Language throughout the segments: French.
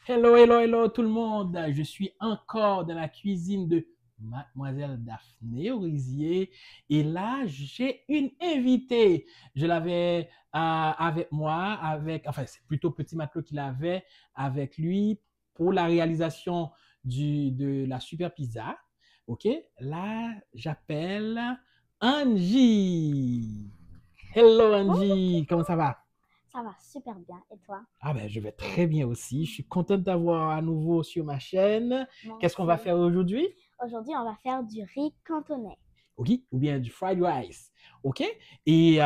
Hello, hello, hello tout le monde. Je suis encore dans la cuisine de Mademoiselle Daphné Orisier et là, j'ai une invitée. Je l'avais avec moi, enfin, c'est plutôt Petit Matelot qui l'avait avec lui pour la réalisation de la super pizza. OK? Là, j'appelle Angie. Hello Angie, comment ça va? Ça va super bien. Et toi? Ah ben, je vais très bien aussi. Je suis content de t'avoir à nouveau sur ma chaîne. Moi Qu'est-ce qu'on va aussi. faire aujourd'hui? Aujourd'hui, on va faire du riz cantonais. OK? Ou bien du fried rice. OK? Et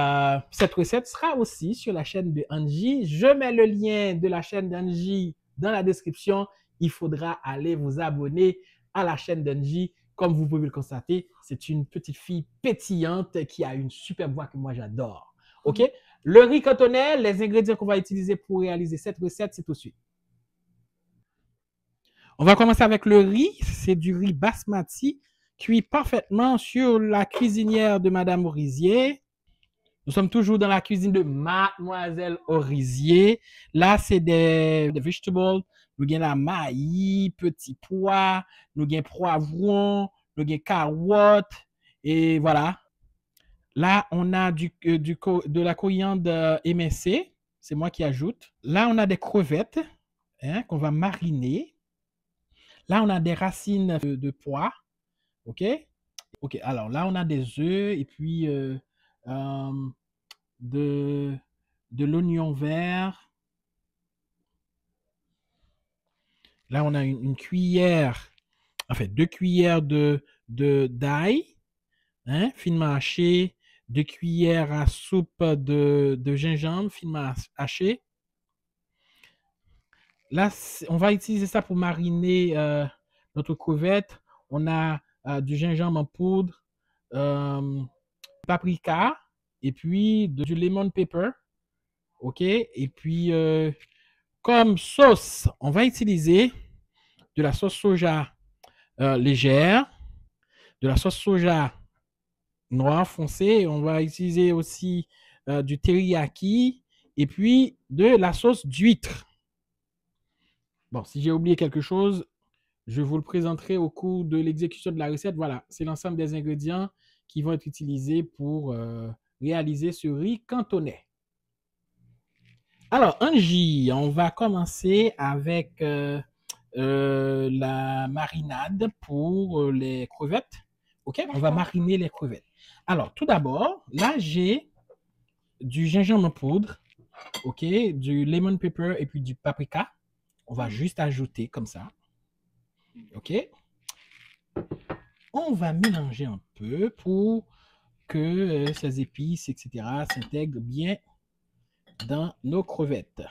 cette recette sera aussi sur la chaîne de Angie. Je mets le lien de la chaîne d'Angie dans la description. Il faudra aller vous abonner à la chaîne d'Angie. Comme vous pouvez le constater, c'est une petite fille pétillante qui a une super voix que moi j'adore. OK? Le riz cantonais, les ingrédients qu'on va utiliser pour réaliser cette recette, c'est tout de suite. On va commencer avec le riz. C'est du riz basmati cuit parfaitement sur la cuisinière de Madame Orisier. Nous sommes toujours dans la cuisine de Mademoiselle Orisier. Là, c'est des vegetables. Nous avons la maïs, petit pois, nous avons poivron, nous avons carottes. Et voilà. Là, on a de la coriandre émincée. C'est moi qui ajoute. Là, on a des crevettes qu'on va mariner. Là, on a des racines de pois. OK? OK. Alors là, on a des œufs et puis euh, de, de l'oignon vert. Là, on a une cuillère, en fait, 2 cuillères d'ail, finement haché, 2 cuillères à soupe de gingembre, finement haché. Là, on va utiliser ça pour mariner notre crevette. On a du gingembre en poudre, paprika et puis du lemon pepper. OK? Et puis, comme sauce, on va utiliser de la sauce soja légère, de la sauce soja noire foncée. On va utiliser aussi du teriyaki et puis de la sauce d'huître. Bon, si j'ai oublié quelque chose, je vous le présenterai au cours de l'exécution de la recette. Voilà, c'est l'ensemble des ingrédients qui vont être utilisés pour réaliser ce riz cantonais. Alors, Angie, on va commencer avec la marinade pour les crevettes. OK? On va D'accord. mariner les crevettes. Alors, tout d'abord, là, j'ai du gingembre en poudre, OK? Du lemon pepper et puis du paprika. On va juste ajouter comme ça. OK? On va mélanger un peu pour que ces épices, etc., s'intègrent bien dans nos crevettes.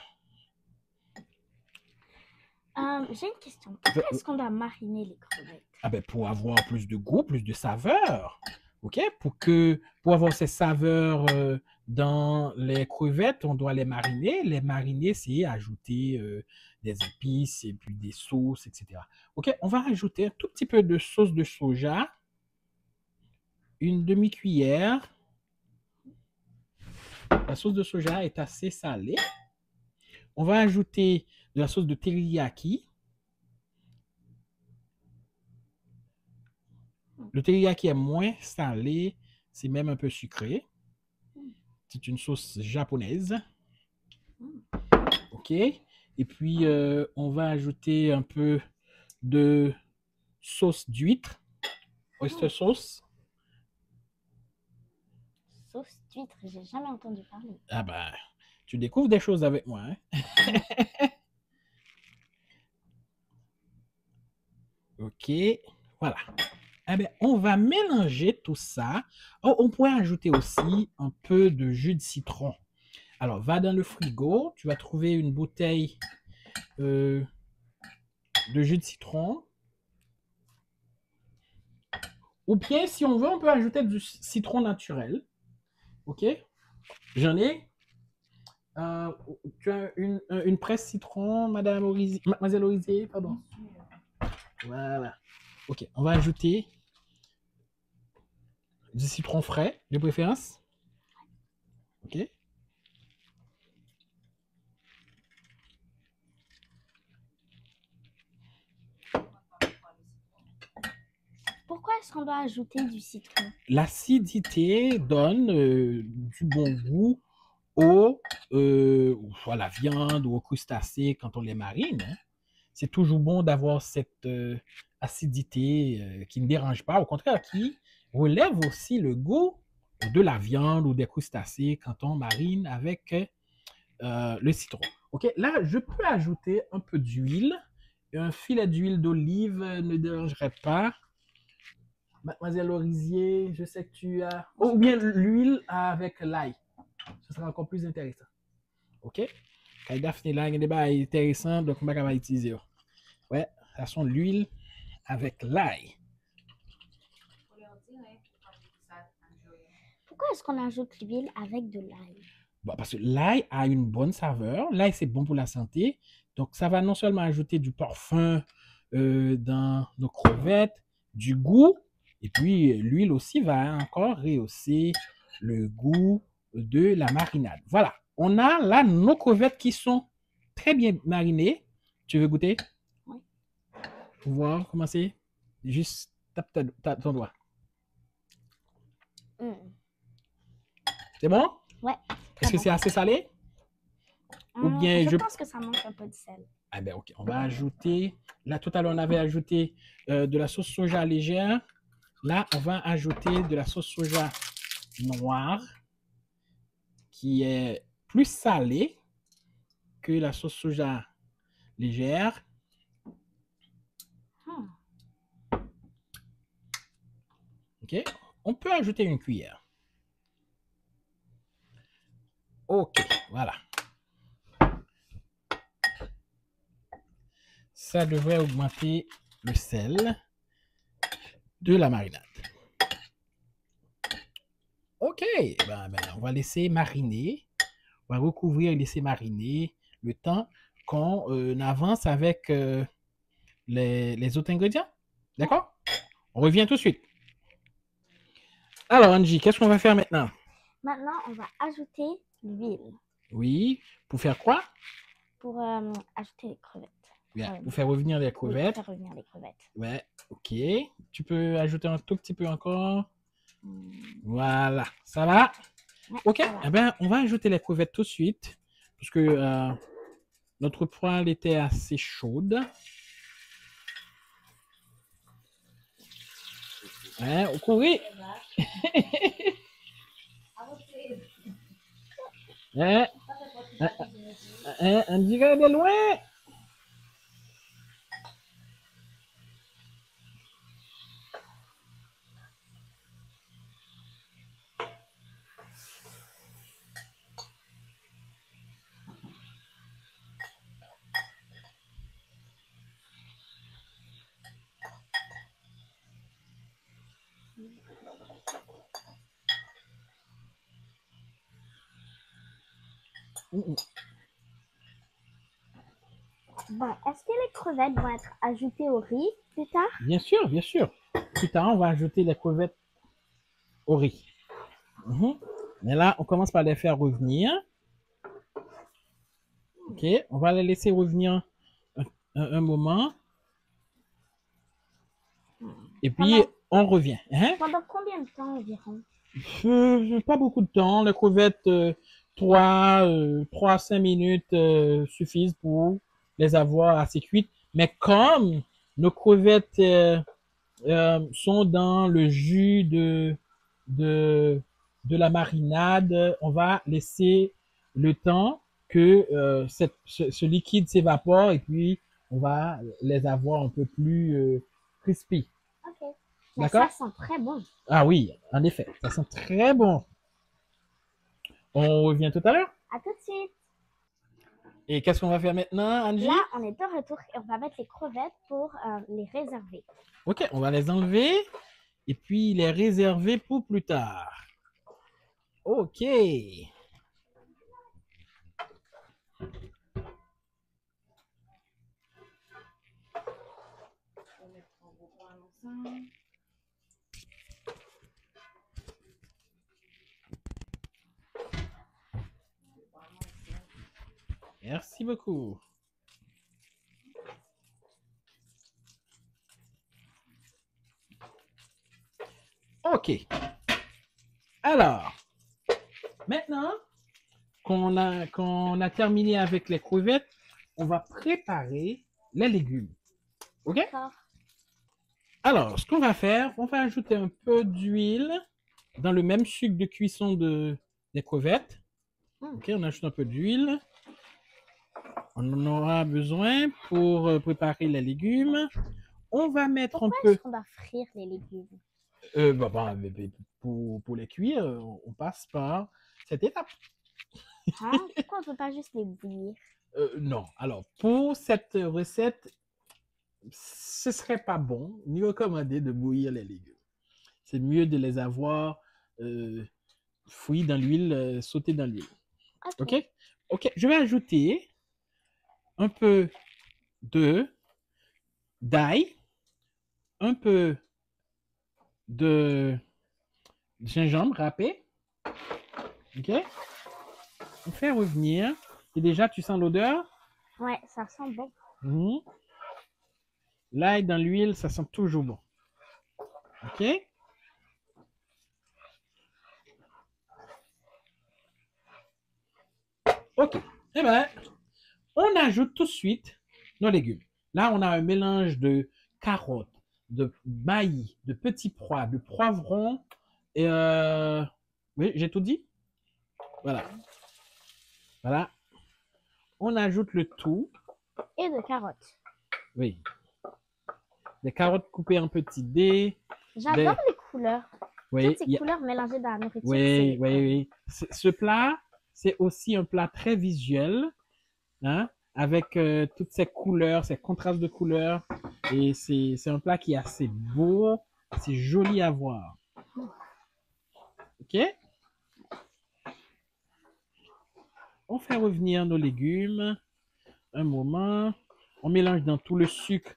J'ai une question. Pourquoi est-ce qu'on doit mariner les crevettes? Ah ben, pour avoir plus de goût, plus de saveur. OK? Pour avoir ces saveurs dans les crevettes, on doit les mariner. Les mariner, c'est ajouter des épices et puis des sauces, etc. OK? On va rajouter un tout petit peu de sauce de soja, une demi-cuillère. La sauce de soja est assez salée. On va ajouter de la sauce de teriyaki. Le teriyaki est moins salé, c'est même un peu sucré. C'est une sauce japonaise. OK? Et puis, on va ajouter un peu de sauce d'huître, oyster sauce. Sauce d'huître, j'ai jamais entendu parler. Ah ben, tu découvres des choses avec moi. OK? Voilà. Eh bien, on va mélanger tout ça. Oh, on pourrait ajouter aussi un peu de jus de citron. Alors, va dans le frigo, tu vas trouver une bouteille euh, de jus de citron. Ou bien, si on veut, on peut ajouter du citron naturel. OK? J'en ai. Euh, Tu as une presse citron, Mademoiselle Orisier, pardon. Voilà. OK, on va ajouter du citron frais, de préférence. OK. est-ce qu'on doit ajouter du citron? L'acidité donne du bon goût à la viande ou aux crustacés quand on les marine, hein. C'est toujours bon d'avoir cette acidité qui ne dérange pas, au contraire, qui relève aussi le goût de la viande ou des crustacés quand on marine avec le citron. Ok, là, je peux ajouter un peu d'huile. Un filet d'huile d'olive ne dérangerait pas. Mademoiselle Orisier, je sais que tu as... Oh, ou bien l'huile avec l'ail. Ce sera encore plus intéressant. Ok? Quand Daphné là, il y a des débat intéressant, donc on va utiliser. Ouais, ça sont l'huile avec l'ail. Pourquoi est-ce qu'on ajoute l'huile avec de l'ail? Bon, parce que l'ail a une bonne saveur. L'ail, c'est bon pour la santé. Donc, ça va non seulement ajouter du parfum dans nos crevettes, du goût, et puis l'huile aussi va encore rehausser le goût de la marinade. Voilà. On a là nos crevettes qui sont très bien marinées. Tu veux goûter? Oui. Pour voir comment c'est? Juste tape ton doigt. C'est bon? Ouais. Est-ce que c'est assez salé? Ou bien je pense que ça manque un peu de sel. Ah ben ok, on va ajouter. Là, tout à l'heure, on avait ajouté de la sauce soja légère. Là, on va ajouter de la sauce soja noire qui est plus salée que la sauce soja légère. Ok, on peut ajouter une cuillère. Ok, voilà. Ça devrait augmenter le sel de la marinade. Ok, on va laisser mariner. On va recouvrir et laisser mariner le temps qu'on avance avec les autres ingrédients. D'accord? On revient tout de suite. Alors, Angie, qu'est-ce qu'on va faire maintenant? Maintenant, on va ajouter l'huile. Oui, pour faire quoi? Pour ajouter les crevettes. Bien, pour faire revenir les crevettes. Oui, pour faire revenir les crevettes. Ouais, ok. Tu peux ajouter un tout petit peu encore. Voilà, ça va? Ouais, ok, ça va. eh bien, on va ajouter les crevettes tout de suite. Parce que notre poêle était assez chaude. Hein, au courrier. Hein? On dirait de loin. Bon, est-ce que les crevettes vont être ajoutées au riz plus tard? Bien sûr, bien sûr. Plus tard, on va ajouter les crevettes au riz. Mais là, on commence par les faire revenir. Ok, on va les laisser revenir un moment. Et puis, on revient. Hein? Pendant combien de temps environ? Pas beaucoup de temps. Les crevettes, 3 à 5 minutes suffisent pour les avoir assez cuites. Mais comme nos crevettes sont dans le jus de la marinade, on va laisser le temps que ce liquide s'évapore et puis on va les avoir un peu plus crispy. Ok. D'accord? Ça sent très bon. Ah oui, en effet, ça sent très bon. On revient tout à l'heure. À tout de suite. Et qu'est-ce qu'on va faire maintenant, Angie? Là, on est de retour et on va mettre les crevettes pour les réserver. Ok, on va les enlever et puis les réserver pour plus tard. Ok. Merci beaucoup. OK. Alors, maintenant qu'on a terminé avec les crevettes, on va préparer les légumes. OK? D'accord. Alors, ce qu'on va faire, on va ajouter un peu d'huile dans le même sucre de cuisson des crevettes. OK, on ajoute un peu d'huile. On en aura besoin pour préparer les légumes. On va mettre Pourquoi un peu... est-ce qu'on doit frire les légumes? Pour les cuire, on passe par cette étape. Hein? Pourquoi on ne peut pas juste les bouillir? Non, alors pour cette recette, ce serait pas bon ni recommandé de bouillir les légumes. C'est mieux de les avoir frits dans l'huile, sautés dans l'huile. Ok. OK? OK, je vais ajouter un peu d'ail, un peu de gingembre râpé. OK? On fait revenir. Et déjà, tu sens l'odeur? Ouais, ça sent bon. Mmh. L'ail dans l'huile, ça sent toujours bon. OK? OK. Eh bien, on ajoute tout de suite nos légumes. Là, on a un mélange de carottes, de maïs, de petits pois, de poivrons. Et oui, j'ai tout dit? Voilà. Voilà. On ajoute le tout. Et de carottes. Oui. Des carottes coupées en petits dés. J'adore les couleurs. Oui, Toutes ces couleurs mélangées dans la nourriture. oui, oui. Ce plat, c'est aussi un plat très visuel, hein, avec toutes ces couleurs, ces contrastes de couleurs. Et c'est un plat qui est assez beau, assez joli à voir. OK? On fait revenir nos légumes. Un moment. On mélange dans tout le sucre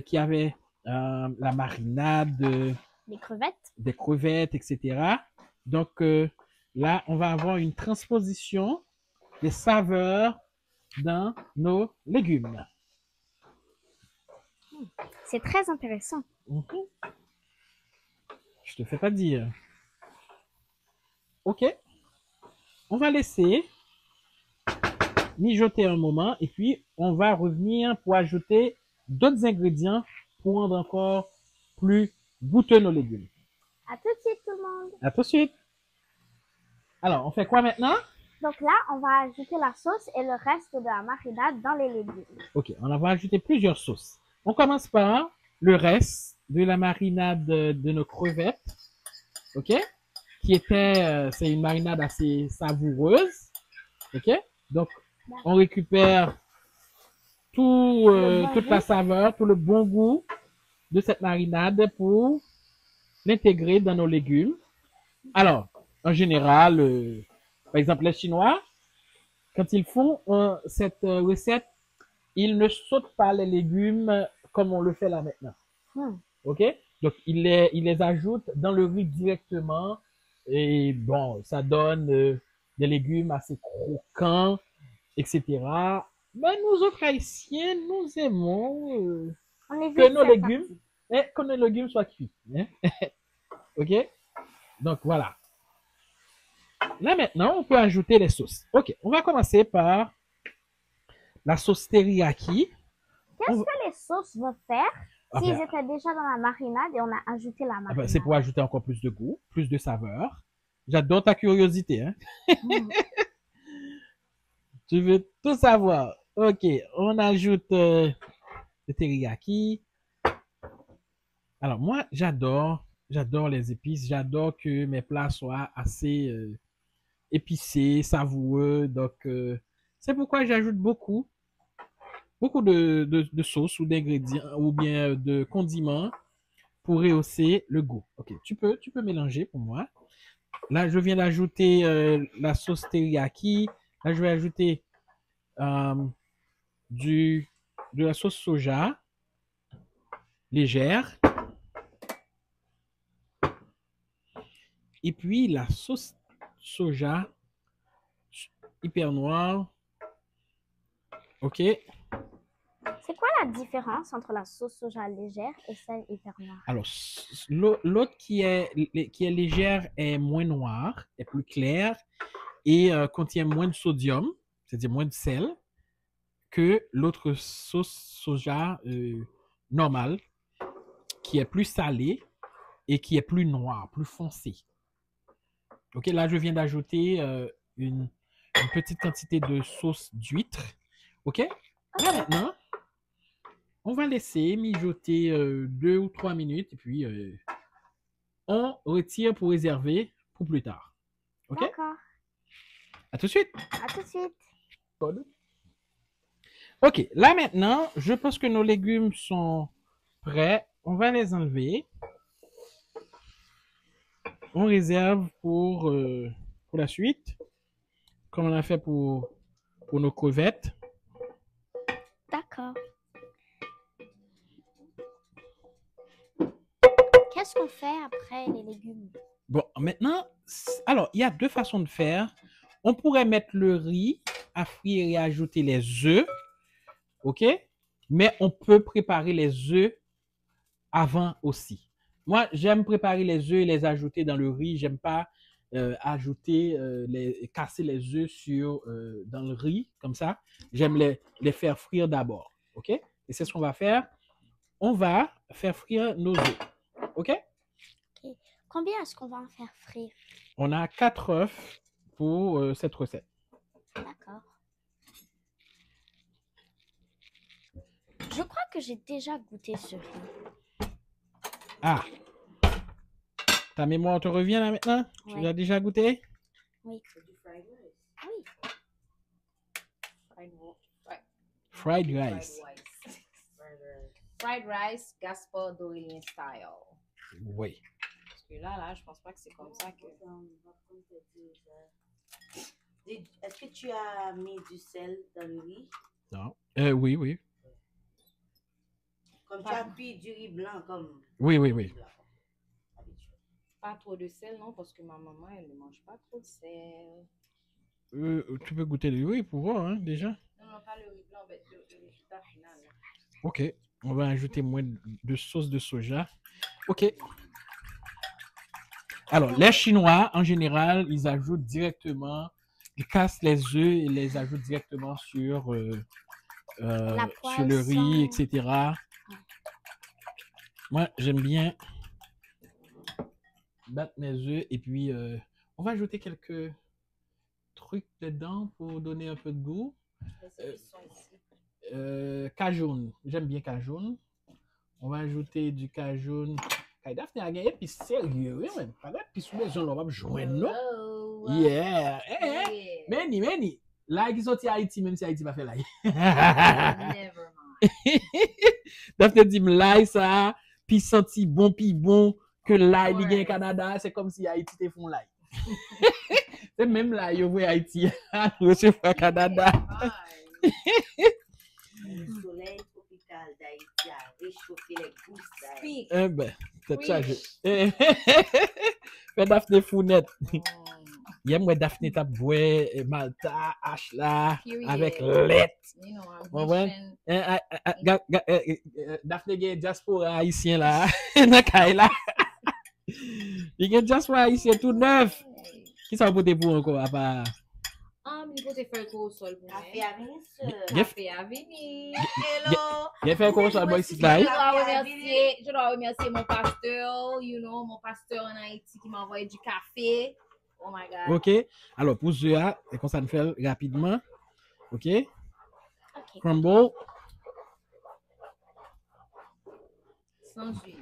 qui avait la marinade, Les crevettes. des crevettes, etc. Donc là, on va avoir une transposition des saveurs dans nos légumes. C'est très intéressant. Je te fais pas dire. OK. On va laisser mijoter un moment et puis on va revenir pour ajouter d'autres ingrédients pour rendre encore plus goûteux nos légumes. À tout de suite tout le monde. À tout de suite. Alors, on fait quoi maintenant? Donc là, on va ajouter la sauce et le reste de la marinade dans les légumes. OK, on va ajouter plusieurs sauces. On commence par le reste de la marinade de nos crevettes. OK? Qui était, c'est une marinade assez savoureuse. OK? Donc, on récupère toute la saveur, tout le bon goût de cette marinade pour l'intégrer dans nos légumes. Alors, en général, par exemple, les Chinois, quand ils font cette recette, ils ne sautent pas les légumes comme on le fait là maintenant. OK? Donc, ils les ajoutent dans le riz directement. Et bon, ça donne des légumes assez croquants, etc. Mais nous autres Haïtiens, nous aimons que nos légumes soient cuits. Hein? OK? Donc, voilà. Là, maintenant, on peut ajouter les sauces. OK, on va commencer par la sauce teriyaki. Qu'est-ce que les sauces vont faire s'ils étaient déjà dans la marinade et on a ajouté la marinade? C'est pour ajouter encore plus de goût, plus de saveur. J'adore ta curiosité. Hein? Tu veux tout savoir. OK, on ajoute le teriyaki. Alors, moi, j'adore les épices. J'adore que mes plats soient assez épicés, savoureux. Donc, c'est pourquoi j'ajoute beaucoup de sauces ou d'ingrédients ou bien de condiments pour rehausser le goût. OK, tu peux mélanger pour moi. Là, je viens d'ajouter la sauce teriyaki. Là, je vais ajouter de la sauce soja légère. Et puis la sauce soja hyper noire. OK. C'est quoi la différence entre la sauce soja légère et celle hyper noire? Alors, l'autre qui est légère est moins noire, est plus claire et contient moins de sodium, c'est-à-dire moins de sel, que l'autre sauce soja normale, qui est plus salée et qui est plus noire, plus foncée. Ok, là, je viens d'ajouter une petite quantité de sauce d'huître. Ok, là maintenant, on va laisser mijoter 2 ou 3 minutes et puis on retire pour réserver pour plus tard. Ok, D'accord. à tout de suite. À tout de suite. Ok, là maintenant, je pense que nos légumes sont prêts. On va les enlever. On réserve pour la suite, comme on a fait pour nos crevettes. D'accord. Qu'est-ce qu'on fait après les légumes? Bon, maintenant, alors, il y a deux façons de faire. On pourrait mettre le riz à frire et ajouter les œufs. OK? Mais on peut préparer les œufs avant aussi. Moi, j'aime préparer les œufs et les ajouter dans le riz. J'aime pas casser les œufs dans le riz, comme ça. J'aime les faire frire d'abord. OK? Et c'est ce qu'on va faire. On va faire frire nos œufs. OK? Ok. Combien est-ce qu'on va en faire frire? On a 4 œufs pour cette recette. D'accord. Je crois que j'ai déjà goûté ce riz. Ah! Ta mémoire te revient là maintenant? Tu Ouais. l'as déjà goûté? Oui. Oui. Fried rice. Fried rice, Gaspard Dorélien style. Oui. Parce que là, je pense pas que c'est comme ça que. Est-ce que tu as mis du sel dans le riz? Non. Oui, oui. Comme tu as cuit du riz blanc comme. Oui, oui, oui. Pas trop de sel, non, parce que ma maman, elle ne mange pas trop de sel. Tu peux goûter le riz pour voir, hein, déjà. Non, pas le riz blanc, mais le résultat final. OK. On va ajouter moins de sauce de soja. OK. Alors, les Chinois, en général, ils ajoutent directement, ils cassent les œufs et les ajoutent directement sur le riz, etc. Moi, j'aime bien battre mes œufs et puis on va ajouter quelques trucs dedans pour donner un peu de goût. Cajoun, j'aime bien cajoun. On va ajouter du cajoun. Daphne a gagné puis sérieux, oui, même. Pas puis sous les gens, on va joindre, non? Yeah! Many. Là, qui sorti Haïti, même si Haïti va faire là. Never mind. Daphne dit, l'ail, ça, puis senti bon, que l'ail, il gagne Canada, c'est comme si Haïti te font l'ail. C'est même là, il y a Haïti, recevoir Canada. Le soleil tropical d'Haïti a réchauffé les gousses d'Haïti. Eh ben, c'est ça. Fais Daphne Founette. Il y a moi Daphne t'a boué Malta, Ashla, avec lait. Daphne gagne diaspora haïtien là, dans Kaila. Il gagne diaspora haïtien tout neuf. Qui ça va poter pour encore à part? Il faut te faire quoi au sol pour Café à venir. Café à venir. Hello. Il fait quoi au sol ici là? Je dois remercier mon pasteur, mon pasteur en Haïti qui m'a envoyé du café. Oh my God. OK. Alors, pour ceux-là, c'est comme ça nous fait rapidement. OK. Crumble. Sans huile.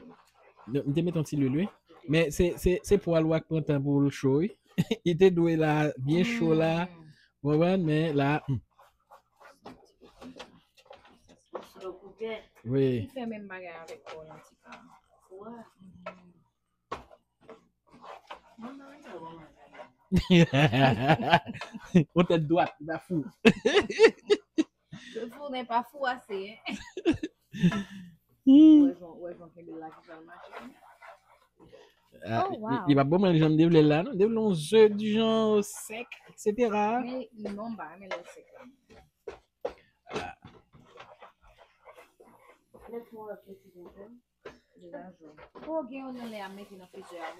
Je vais mettre un petit lulu. Mais c'est pour aller prendre temps pour le chaud. Il était doué là, bien chaud là. Ouais, mais là. Oui. Il fait même bagarre avec toi, un petit peu. On tête droite, il va fou. Le four n'est pas fou assez. Il va pas mal de développer là, non? Développer un œuf du genre sec, etc. Mais non, mais le sec là. Laisse-moi préciser un peu. Ok, on est à mettre une fiche à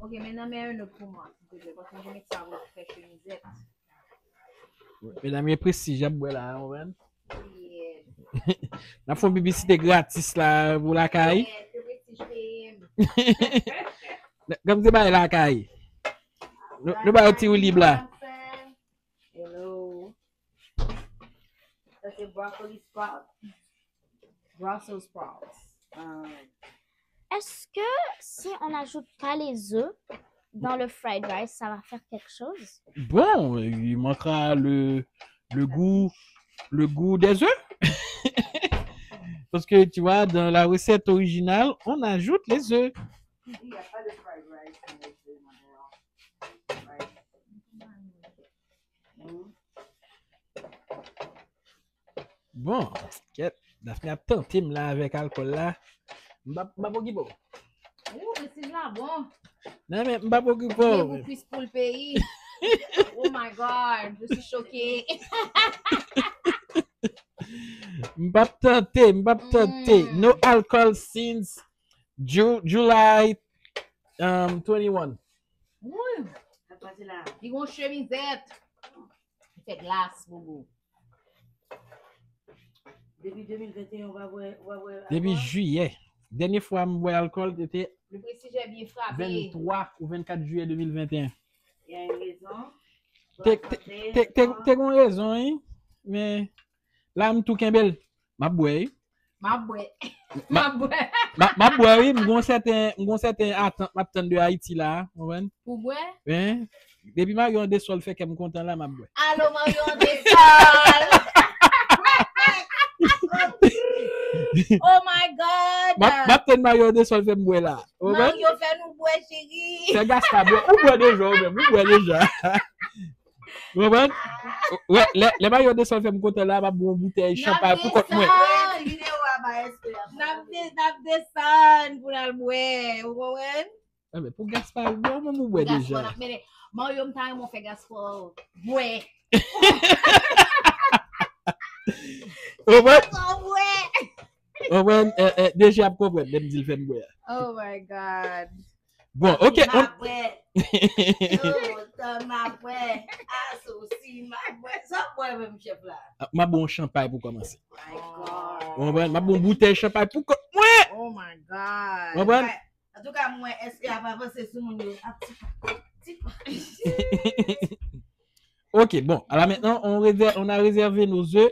ok, maintenant, mets un pour moi. Parce que je vais mettre ça avec la chemisette. Mesdames et précis, j'aime là, on va. Yeah. La fois publicité gratis là pour la caille. Comme c'est pas la caille. Nous pas au tir libre là. Hello. Ça c'est broccoli sprouts. Brussels sprouts. Est-ce que si on n'ajoute pas les œufs dans le fried rice, ça va faire quelque chose? Bon, il manquera le goût des œufs. Parce que tu vois, dans la recette originale, on ajoute les œufs. Il n'y a pas de fried rice dans les œufs, Bon, Daphné a tenté là avec alcool là. M'ba pas qui bon. Oh, mais c'est là, bon. Non mais m'ba pas qui C'est bon. beaucoup plus pour le pays. Oh my God, je suis choquée. M'ba tenté. No alcohol since July 21. Oui, À partir là. ils vont chemisette. C'est glace, boubou. Depuis 2021, on va voir. Depuis juillet. Dernière fois que j'ai alcool, c'était Le précis, j'ai bien frappé. 23 ou 24 juillet 2021. Il y a une raison. T'as une raison, hein? Mais là, je suis tout kembel. Ma boue. Ma boue. Ma boue, oui, m'gon certain attente de Haïti là, vous voyez? Pour boire? Hein? Depuis ma yon de sol fait que me content là, ma boue. Allô, Marion Desol! Oh my God! Ma petite Mario de sol fait me boire là. Vous voyez? Mario fait nous boire, chérie! C'est Gaspard boire. Ou boire déjà, même. Ou boire déjà. Vous voyez? Ouais, les Mario de sol fait me content là, ma bonne bouteille champagne pour contre moi. N'a descend pour la boire, vous voyez? Ah, mais pour Gaspard boire, moi, ou boire déjà. Mario m't'a mon fait Gaspard boire. Vous voyez? Oh ouais! Déjà, pour comprendre, même dit le fait me boire. Oh my God! Bon, ok. Ma bon champagne pour commencer. Ma bon bouteille champagne pour moi. Oh my God! En tout cas, moi, est-ce qu'il y a pas avancé sur mon dos? Ok, bon. Alors maintenant, on a réservé nos œufs.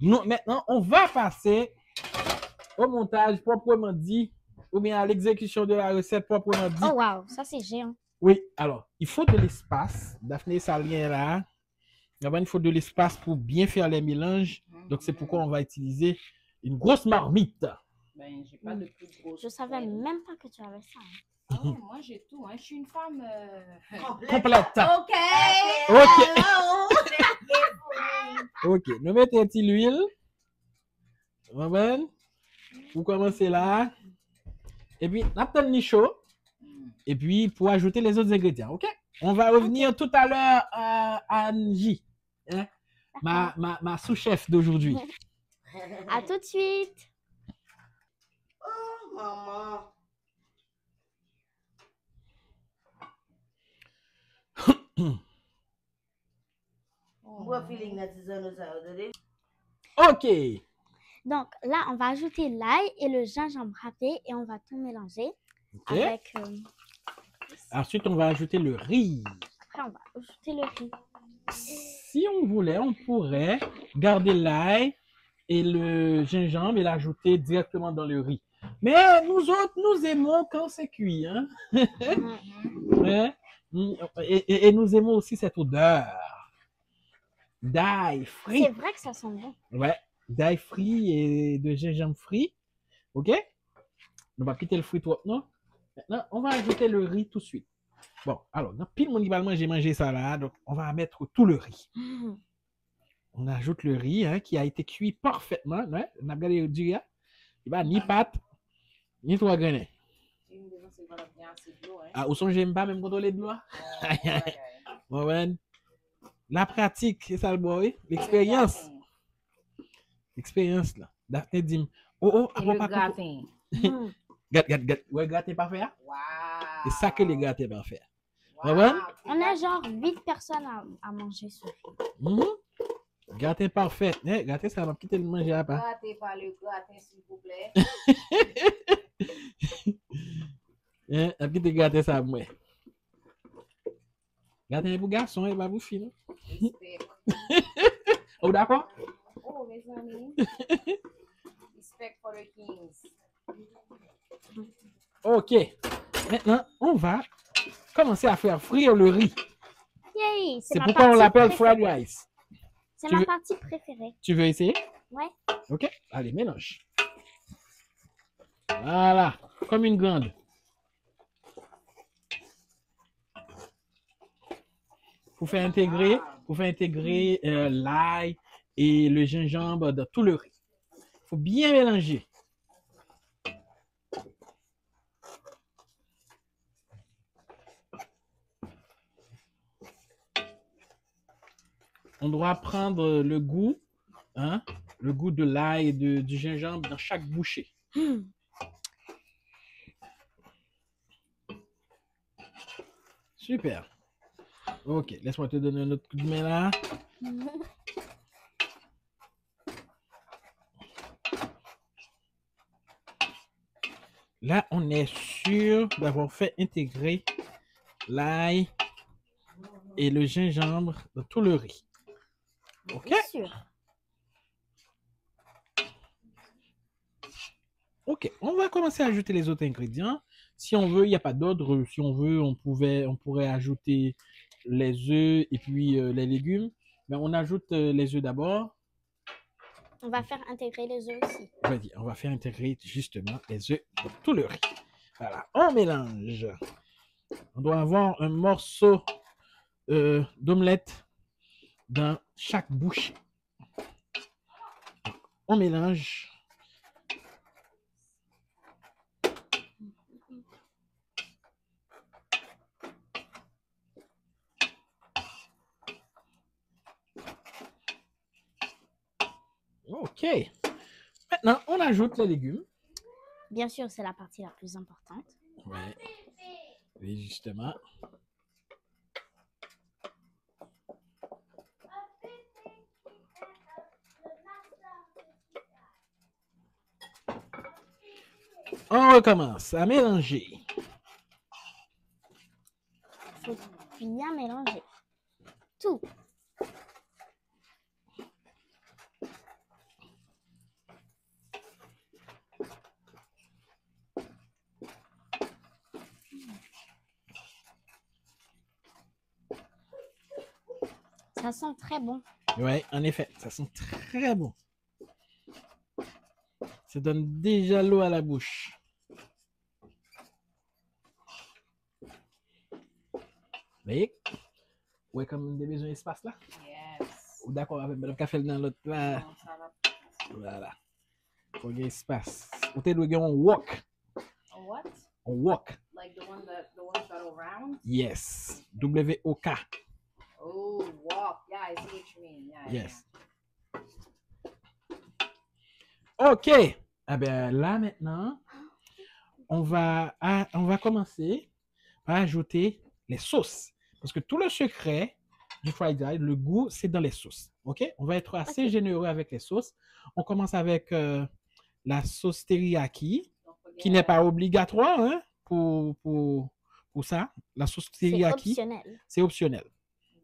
Maintenant, on va passer au montage proprement dit, ou bien à l'exécution de la recette proprement dit. Oh wow, ça c'est géant. Oui, alors, il faut de l'espace. Daphné, ça vient là. Il faut de l'espace pour bien faire les mélanges. Donc, c'est pourquoi on va utiliser une grosse marmite. Ben, j'ai pas de plus grosse. Je savais même pas que tu avais ça. Oh, moi, j'ai tout. Hein. Je suis une femme Complète. OK. Ok. Hello. Ok, nous mettons un petit l'huile. Pour commencer là. Et puis, on a le chaud. Et puis, pour ajouter les autres ingrédients. Ok? On va revenir tout à l'heure à Angie. Hein? Ma sous-chef d'aujourd'hui. À tout de suite. Oh, maman. Bon feeling là, tu sais, nous ça, Ok. Donc là, on va ajouter l'ail et le gingembre râpé et on va tout mélanger Ok. avec. Ensuite, on va ajouter le riz. Après, on va ajouter le riz. Si on voulait, on pourrait garder l'ail et le gingembre et l'ajouter directement dans le riz. Mais nous autres, nous aimons quand c'est cuit. Hein? Ouais. Et nous aimons aussi cette odeur d'ail frit. C'est vrai que ça sent bon. Ouais, d'ail frit et de gingembre frit. Ok? On va quitter le frit trop, non? Maintenant, on va ajouter le riz tout de suite. Bon, alors, dans pile monibalement, j'ai mangé ça là, donc on va mettre tout le riz. On ajoute le riz hein, qui a été cuit parfaitement. Ouais? On a regardé du riz. Il va ni pâte, ni trois graines. Ah, au son, j'aime pas même contrôler de l'eau. Ouais. La pratique, c'est ça le boy. L'expérience. L'expérience là. Daphné dit, oh, Et avant le pas gratin. Gâte. Ouais, gâté parfait. Wow. C'est ça que les gâtés parfaits. Wow. Ouais. On a genre 8 personnes à manger ce riz. Gâté parfait. Gâté, ça va quitter le manger à part. Gâtez pas le gratin, s'il vous plaît. La petite gâté ça moi. Gâté pour garçon et pas pour fille. Respect. Oh d'accord? Oh, mes amis. Respect for the kings. OK. Maintenant, on va commencer à faire frire le riz. Yay! C'est ma pourquoi on partie l'appelle préférée. fried rice. C'est Tu ma veux- partie préférée. Tu veux essayer? Ouais. OK. Allez, mélange. Voilà. Comme une grande. Pour faire intégrer l'ail et le gingembre dans tout le riz. Il faut bien mélanger. On doit prendre le goût, hein, le goût de l'ail et du gingembre dans chaque bouchée. Super. OK, laisse-moi te donner un autre coup de main là. Là, on est sûr d'avoir fait intégrer l'ail et le gingembre dans tout le riz. OK? Bien sûr. OK, on va commencer à ajouter les autres ingrédients. Si on veut, il n'y a pas d'ordre. Si on veut, on pourrait ajouter les œufs et puis les légumes. Mais on ajoute les œufs d'abord. On va faire intégrer les œufs aussi. Vas-y, on va faire intégrer justement les œufs dans tout le riz. Voilà, on mélange. On doit avoir un morceau d'omelette dans chaque bouchée. On mélange. OK. Maintenant, on ajoute les légumes. Bien sûr, c'est la partie la plus importante. Ouais. Oui, justement. On recommence à mélanger. Il faut bien mélanger. Tout. Ça sent très bon. Oui, en effet, ça sent très bon. Ça donne déjà l'eau à la bouche. Vous voyez? Ouais, comme des besoins d'espace là. Yes. Ou d'accord avec le café dans l'autre là. Non, ça va. Voilà. Faut qu'il y ait espace. Ou t'es doit on walk. A what? On walk. Like the ones that are round? Yes. W-O-K. Oh, walk. Yeah, I see what you mean. Yeah, Yes. OK. Ah ben là maintenant, on va commencer par ajouter les sauces. Parce que tout le secret du fried rice, le goût, c'est dans les sauces. OK? On va être assez généreux avec les sauces. On commence avec la sauce teriyaki, Don't forget. qui n'est pas obligatoire hein, pour ça. La sauce C'est teriyaki, optionnel. c'est optionnel.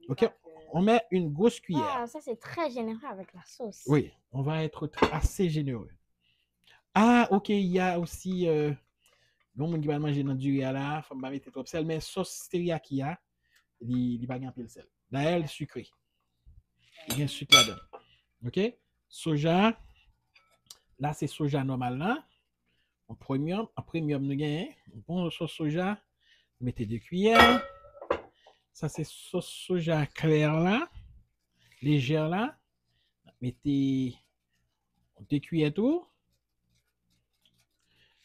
OK? On met une grosse cuillère. Ah, ça, c'est très généreux avec la sauce. Oui, on va être assez généreux. Ah, OK, il y a aussi bon monde qui va manger dans du riz là, faut pas mettre trop sel mais sauce teriyaki a, il pas grand pile sel. D'ailleurs, le sucré. Il y a un sucre là-dedans. OK? Soja. Là, c'est soja normal là. En premium, nous gagnons. Bon sauce soja, mettez 2 cuillères. Ça c'est sauce soja claire là, légère là. Mettez 2 cuillères tout.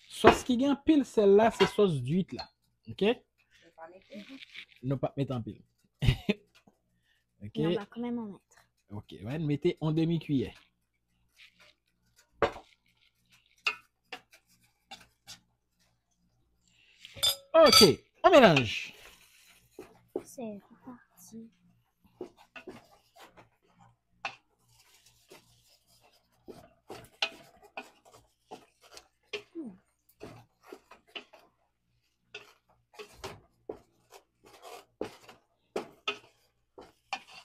Sauce qui gagne pile celle-là, c'est sauce d'huître là. OK? Ne pas mettre en pile. OK. Mais on va quand même en mettre. OK. Ouais, mettez en demi-cuillère. OK. On mélange. C'est reparti.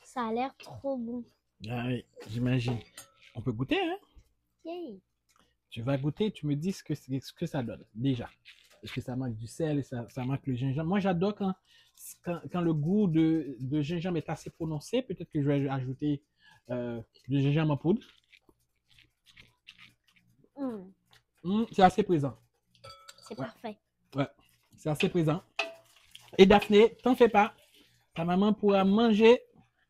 Ça a l'air trop bon. Ah oui, j'imagine. On peut goûter, hein? Yay. Tu vas goûter, tu me dis ce que ça donne, déjà. Est-ce que ça manque du sel, ça manque le gingembre? Moi, j'adore quand le goût de gingembre est assez prononcé. Peut-être que je vais ajouter du gingembre en poudre. C'est assez présent. C'est Ouais. parfait. Ouais, c'est assez présent. Et Daphné, t'en fais pas. Ta maman pourra manger.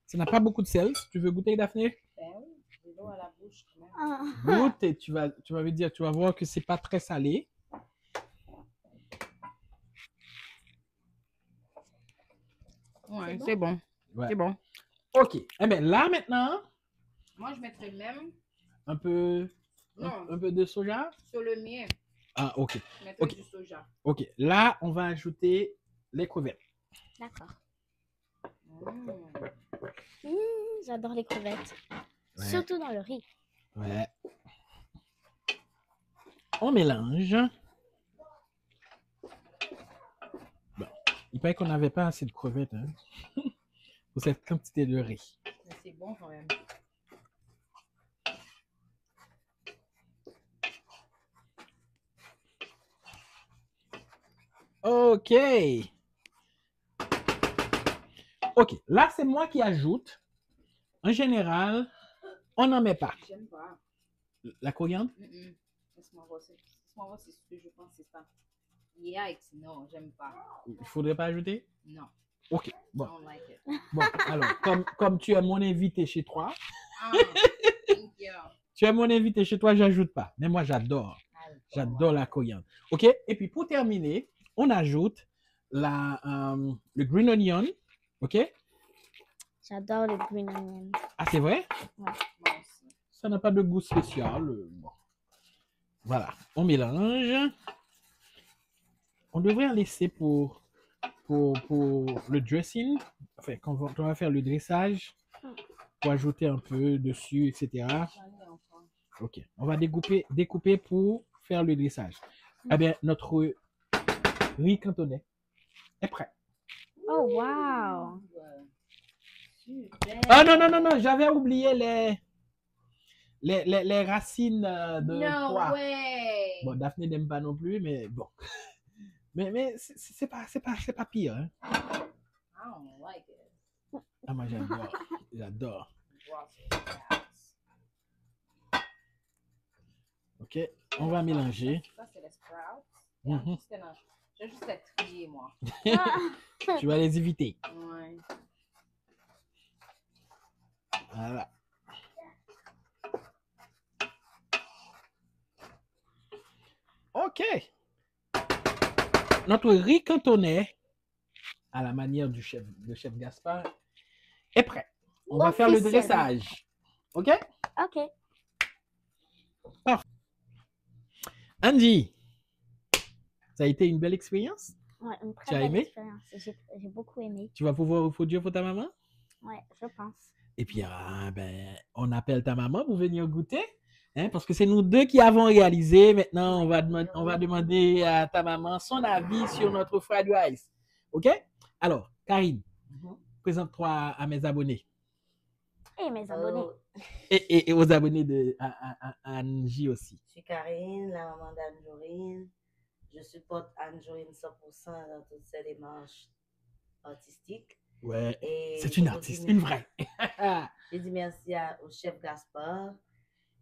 Ça n'a pas beaucoup de sel. Si tu veux goûter, Daphné, Ben oui, j'ai l'eau à la bouche quand même. Ah, goûte et tu vas me dire, tu vas voir que c'est pas très salé. Ouais, bon? c'est bon. Ouais. C'est bon. OK. Eh bien, là, maintenant, Moi, je mettrais même, un peu non, un peu de soja. sur le mien, Ah, OK. je mettrais Ok. du soja. OK. Là, on va ajouter les crevettes. d'accord. Mm. J'adore les crevettes. Ouais. Surtout dans le riz. Ouais. On mélange. Bon. Il paraît qu'on n'avait pas assez de crevettes, hein, pour cette quantité de riz. Mais c'est bon quand même. OK. OK. Là, c'est moi qui ajoute. En général, on n'en met pas. J'aime pas. La coriandre? Laisse-moi voir, c'est ce que je pense, c'est ça. Yikes, non, j'aime pas. Il ne faudrait pas ajouter? Non, OK. I Bon. don't like it. Bon, alors, comme tu es mon invité chez toi, Ah, thank you. tu es mon invité chez toi, j'ajoute pas. Mais moi, j'adore. J'adore la coriandre. OK? Et puis, pour terminer, on ajoute le green onion. OK? J'adore le green onion. Ah, c'est vrai? Moi aussi. Ça n'a pas de goût spécial. Bon. Voilà. On mélange. On devrait en laisser pour le dressing. Enfin, quand on va faire le dressage, pour ajouter un peu dessus, etc. J'en ai encore. OK. On va découper pour faire le dressage. Eh bien, notre riz cantonais est prêt. Oh, wow. Super. Ah non, non, non, non, j'avais oublié les racines de No pois. way. Bon, Daphné n'aime pas non plus, mais bon. Mais c'est pas pire, hein. I don't like it. Ah, moi, j'adore. J'adore. Wow, c'est fast. OK. On va mélanger. Ça, c'est les sprouts. Mhm. Je vais juste les trier, moi. Tu vas les éviter. Ouais. Voilà. OK. Notre riz cantonais, à la manière du chef Gaspard, est prêt. On va faire le Officiel. dressage. OK? OK. Andy, ça a été une belle expérience? Ouais, une très Tu as belle aimé? expérience. J'ai beaucoup aimé. Tu vas pouvoir reproduire pour ta maman? Ouais, je pense. Et puis, on appelle ta maman pour venir goûter, hein, parce que c'est nous deux qui avons réalisé. Maintenant, on va demander à ta maman son avis sur notre fried rice. OK? Alors, Karine, présente-toi à mes abonnés Et mes abonnés. et aux abonnés de Angie aussi. Je suis Karine, la maman d'Anne-Jorine. Je supporte Anne-Jorine 100% dans toutes ses démarches artistiques. Ouais, Et c'est une je artiste, dis une vraie. Je dis merci au chef Gaspard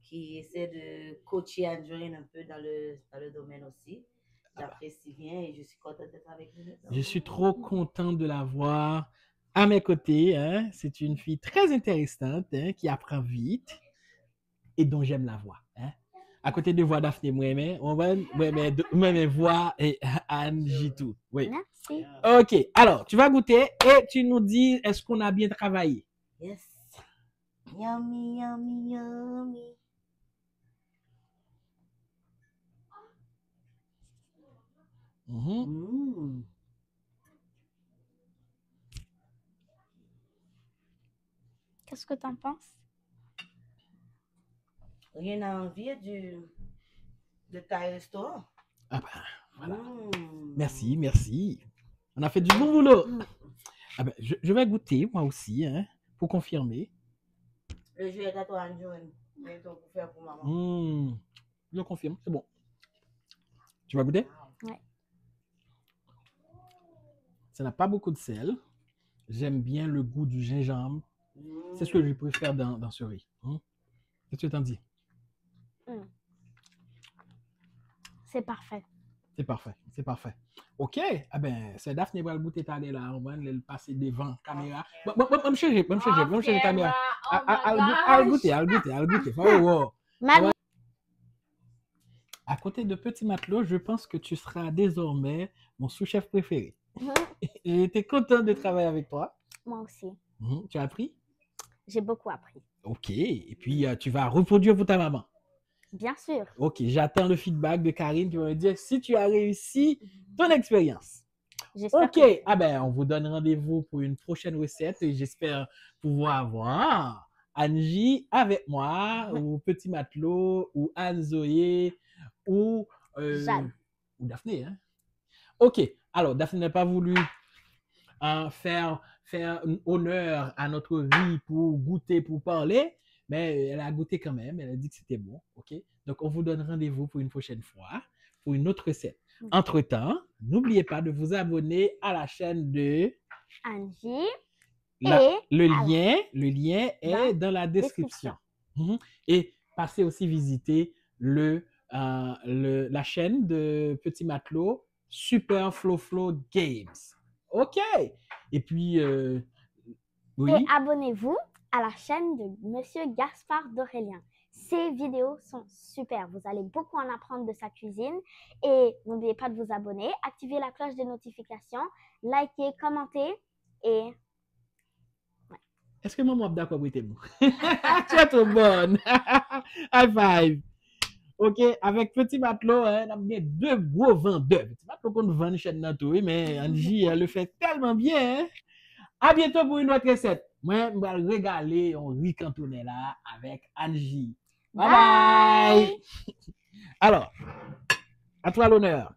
qui essaie de coacher Anne-Jorine un peu dans le domaine aussi. J'apprécie bien et je suis contente d'être avec vous. Je suis trop content de la voir à mes côtés, hein. C'est une fille très intéressante, hein, qui apprend vite et dont j'aime la voix, hein. À côté de voix Daphné, on va voix et Angie tout. Oui. Merci. OK. Alors, tu vas goûter et tu nous dis est-ce qu'on a bien travaillé. Yes. Yummy, yummy, yummy. Mhm. Qu'est-ce que t'en penses? Rien à envier de Thai restaurant. Ah ben, voilà. Mm. Merci, merci. On a fait du bon boulot. Ah ben, je vais goûter, moi aussi, hein, pour confirmer. Le jus est à toi, Anjoine. Bientôt pour faire pour maman. Je confirme, c'est bon. Tu vas goûter? Ouais. Ça n'a pas beaucoup de sel. J'aime bien le goût du gingembre. C'est ce que je préfère dans ce riz. Qu'est-ce que tu t'en dis? C'est parfait. C'est parfait, c'est parfait. OK, ah ben, c'est Daphné va le goûter t'aller là, on va le passer devant caméra. Bon, changer caméra. I'll goûter. Oh. À côté de Petit Matelot, je pense que tu seras désormais mon sous-chef préféré. J'étais content de travailler avec toi. Moi aussi. Tu as appris? J'ai beaucoup appris. OK, et puis tu vas reproduire pour ta maman. Bien sûr. OK, j'attends le feedback de Karine qui va me dire si tu as réussi ton expérience. OK, ah ben, on vous donne rendez-vous pour une prochaine recette et j'espère pouvoir avoir Angie avec moi, ou Petit Matelot, ou Anne-Zoé, ou Daphné. Hein? OK, alors Daphné n'a pas voulu faire honneur à notre riz pour goûter, pour parler, mais elle a goûté quand même, elle a dit que c'était bon. OK, donc on vous donne rendez-vous pour une prochaine fois, pour une autre recette. Entre-temps, n'oubliez pas de vous abonner à la chaîne de Angie. Le lien est dans la description. Et passez aussi visiter la chaîne de Petit Matelot, Super Flow Games. OK. Et puis, oui. Et abonnez-vous à la chaîne de Monsieur Gaspard d'Aurélien. Ces vidéos sont super. Vous allez beaucoup en apprendre de sa cuisine. Et n'oubliez pas de vous abonner, activer la cloche des notifications, liker, commenter et... Est-ce que maman est d'accord avec vous? Tu es trop bonne. High five. OK, avec Petit Matelot, on a bien deux gros vendeurs. Petit Matelot qu'on vend une chaîne dans tout, mais Angie, elle le fait tellement bien. Hein? À bientôt pour une autre recette. Moi, je vais régaler un riz cantonais là avec Angie. Bye bye. Alors, à toi l'honneur.